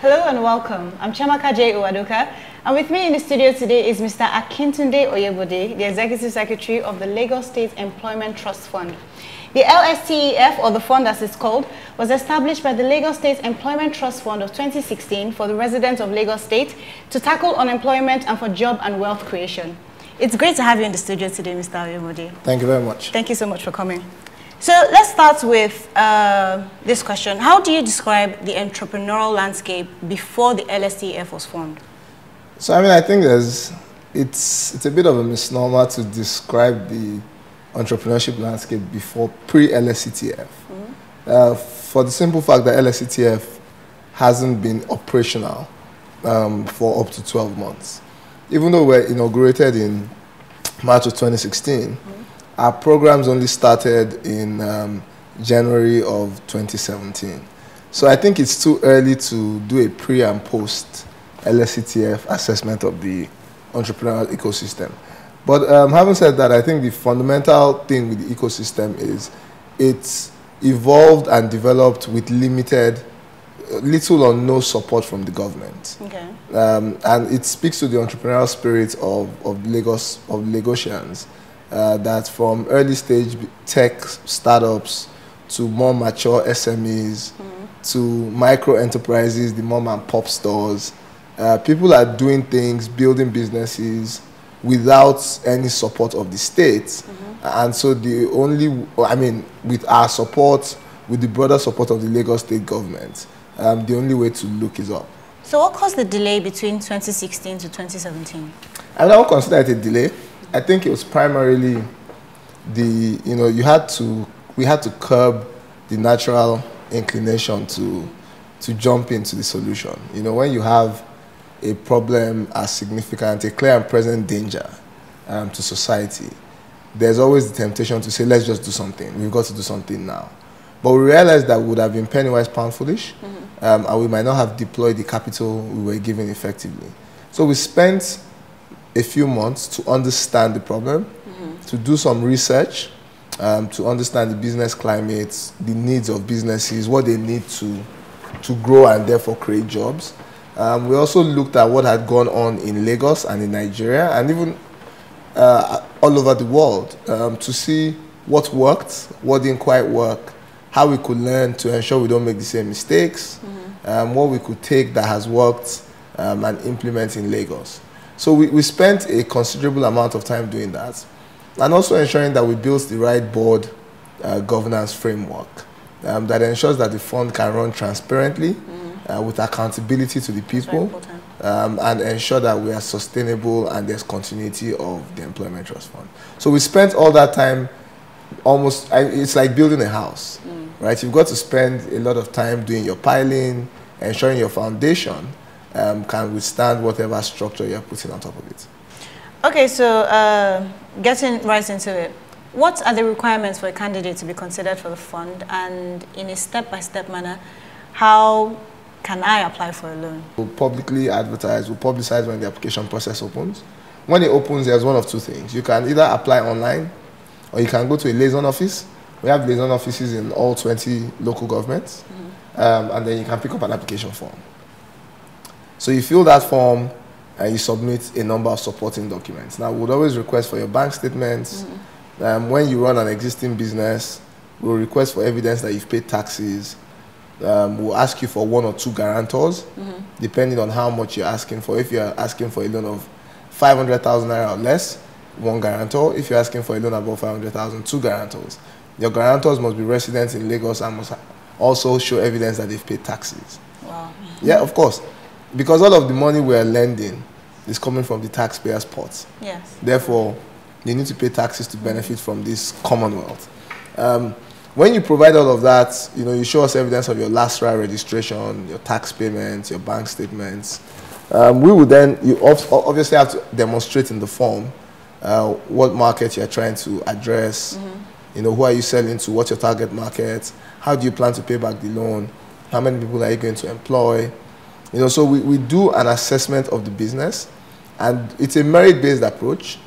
Hello and welcome. I'm Chiamaka J. Uwadoka, and with me in the studio today is Mr. Akintunde Oyebode, the Executive Secretary of the Lagos State Employment Trust Fund. The LSTEF, or the fund as it's called, was established by the Lagos State Employment Trust Fund of 2016 for the residents of Lagos State to tackle unemployment and for job and wealth creation. It's great to have you in the studio today, Mr. Oyebode. Thank you very much. Thank you so much for coming. So let's start with this question. How do you describe the entrepreneurial landscape before the LSTEF was formed? So, I think it's a bit of a misnomer to describe the entrepreneurship landscape before pre-LSTEF. For the simple fact that LSTEF hasn't been operational for up to 12 months. Even though we were inaugurated in March of 2016, our programs only started in January of 2017. So I think it's too early to do a pre and post LSTEF assessment of the entrepreneurial ecosystem. But having said that, I think the fundamental thing with the ecosystem is it's evolved and developed with little or no support from the government. Okay. And it speaks to the entrepreneurial spirit of Lagosians. That from early stage tech startups to more mature SMEs to micro enterprises, the mom and pop stores, people are doing things, building businesses without any support of the state. And so with our support, with the broader support of the Lagos state government, the only way to look is up. So what caused the delay between 2016 to 2017? I don't consider it a delay. I think it was primarily we had to curb the natural inclination to jump into the solution. When you have a problem as significant, a clear and present danger to society, there's always the temptation to say, let's just do something. We've got to do something now. But we realized that we would have been penny-wise, pound-foolish, and we might not have deployed the capital we were given effectively. So we spent a few months to understand the problem, to do some research, to understand the business climate, the needs of businesses, what they need to grow and therefore create jobs. We also looked at what had gone on in Lagos and in Nigeria and even all over the world to see what worked, what didn't quite work, how we could learn to ensure we don't make the same mistakes, what we could take that has worked and implement in Lagos. So we spent a considerable amount of time doing that and also ensuring that we built the right board governance framework that ensures that the fund can run transparently with accountability to the people and ensure that we are sustainable and there's continuity of the Employment Trust Fund. So we spent all that time it's like building a house, right? You've got to spend a lot of time doing your piling, ensuring your foundation can withstand whatever structure you're putting on top of it. Okay, so getting right into it, what are the requirements for a candidate to be considered for the fund, and in a step-by-step manner, how can I apply for a loan? We'll publicly advertise, we'll publicize when the application process opens. When it opens, there's one of two things. You can either apply online or you can go to a liaison office. We have liaison offices in all 20 local governments, and then you can pick up an application form. So you fill that form and you submit a number of supporting documents. Now, we would always request for your bank statements. When you run an existing business, we'll request for evidence that you've paid taxes. We'll ask you for 1 or 2 guarantors, depending on how much you're asking for. If you're asking for a loan of 500,000 naira or less, 1 guarantor. If you're asking for a loan above 500,000, 2 guarantors. Your guarantors must be residents in Lagos and must also show evidence that they've paid taxes. Wow. Yeah, of course. Because all of the money we're lending is coming from the taxpayers' pots. Yes. Therefore, they need to pay taxes to benefit from this commonwealth. When you provide all of that, you show us evidence of your last RA registration, your tax payments, your bank statements. We will then, you obviously have to demonstrate in the form what market you're trying to address, who are you selling to, what's your target market, how do you plan to pay back the loan, how many people are you going to employ. So we do an assessment of the business, and it's a merit-based approach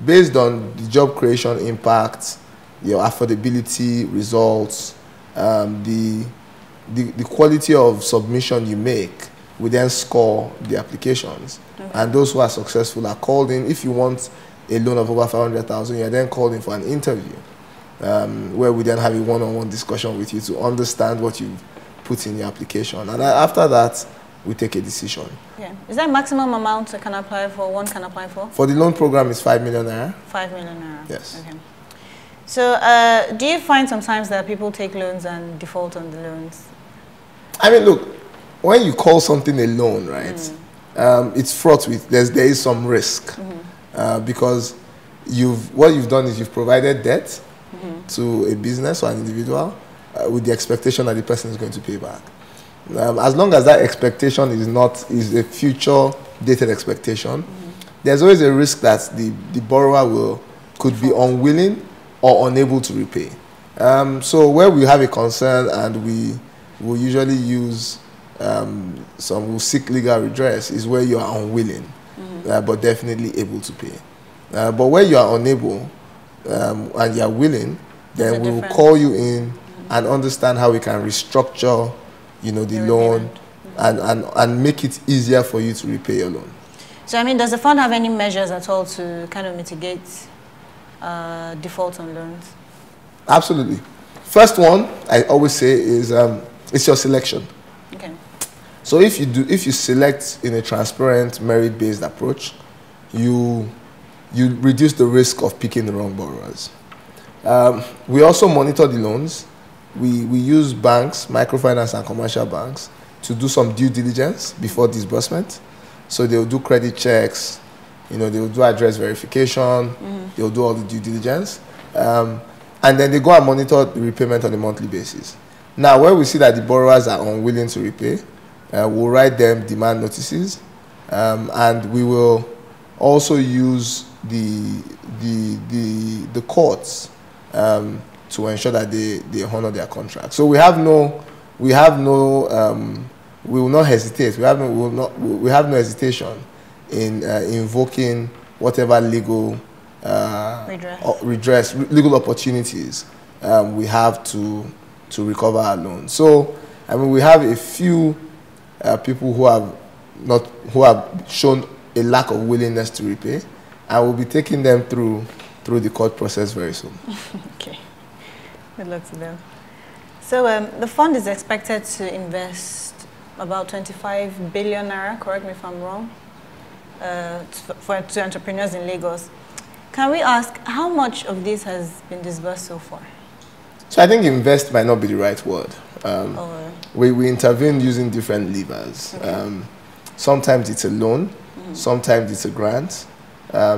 based on the job creation impact, your affordability results, the quality of submission you make we then score the applications. Okay. And those who are successful are called in. If you want a loan of over 500,000, you are then called in for an interview, where we then have a one-on-one discussion with you to understand what you've put in your application. And after that, we take a decision. Yeah. Is that maximum amount one can apply for? For the loan program, it's 5 million naira. 5 million naira. Yes. Okay. So, do you find sometimes that people take loans and default on the loans? I mean, look, when you call something a loan, right, it's fraught with, there is some risk. Because what you've done is you've provided debt to a business or an individual with the expectation that the person is going to pay back. As long as that expectation is a future dated expectation, there's always a risk that the borrower could be unwilling or unable to repay. So where we have a concern, and we will usually use we'll seek legal redress, is where you are unwilling, but definitely able to pay. But where you are unable and you are willing, then we will call you in and understand how we can restructure, the loan and make it easier for you to repay your loan. So, I mean, does the fund have any measures at all to kind of mitigate default on loans? Absolutely. First one, I always say, is it's your selection. Okay. So if you select in a transparent, merit-based approach, you reduce the risk of picking the wrong borrowers. We also monitor the loans. We use banks, microfinance and commercial banks, to do some due diligence before disbursement. So they'll do credit checks, they'll do address verification, they'll do all the due diligence. And then they go and monitor the repayment on a monthly basis. Now, where we see that the borrowers are unwilling to repay, we'll write them demand notices, and we will also use the courts to ensure that they honor their contract. So we will not hesitate. We have no hesitation in invoking whatever legal redress, legal opportunities we have to recover our loan. So, I mean, we have a few people who have shown a lack of willingness to repay, and we'll be taking them through the court process very soon. Okay. Good luck to them. So the fund is expected to invest about 25 billion naira, correct me if I'm wrong, to entrepreneurs in Lagos. Can we ask how much of this has been disbursed so far? So I think invest might not be the right word. We intervene using different levers. Okay. Sometimes it's a loan, sometimes it's a grant,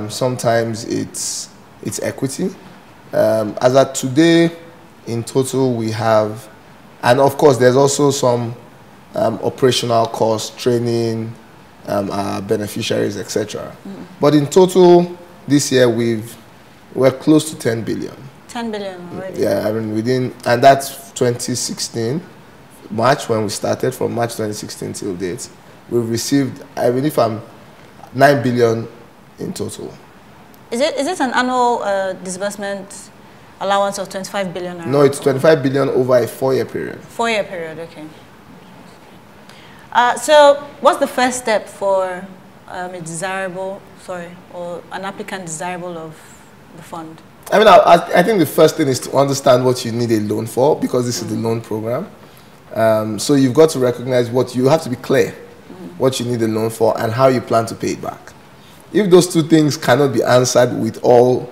sometimes it's equity. As of today, in total, we have, and of course, there's also some operational costs, training, our beneficiaries, etc. But in total, this year we're close to 10 billion. 10 billion already. Yeah, I mean and that's 2016 March when we started. From March 2016 till date, we've received, I believe, 9 billion in total. Is it an annual disbursement allowance of 25 billion? No, it's 25 billion over a 4-year period. 4-year period, okay. So what's the first step for or an applicant desirable of the fund? I mean, I think the first thing is to understand what you need a loan for, because this is the loan program. So you've got to recognize you have to be clear what you need a loan for and how you plan to pay it back. If those two things cannot be answered with all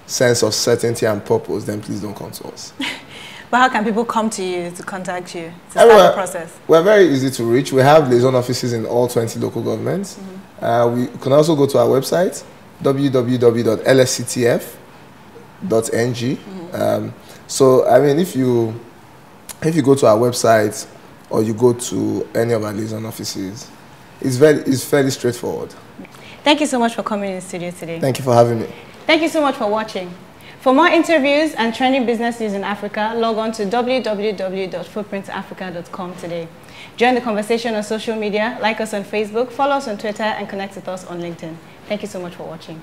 sense of certainty and purpose, then please don't come to us. But how can people come to you to contact you to start the process? We're very easy to reach. We have liaison offices in all 20 local governments. We can also go to our website, www.lsctf.ng. So, I mean, if you go to our website or you go to any of our liaison offices, it's fairly straightforward. Thank you so much for coming in the studio today. Thank you for having me. Thank you so much for watching. For more interviews and trending business news in Africa, log on to www.footprintafrica.com today. Join the conversation on social media, like us on Facebook, follow us on Twitter, and connect with us on LinkedIn. Thank you so much for watching.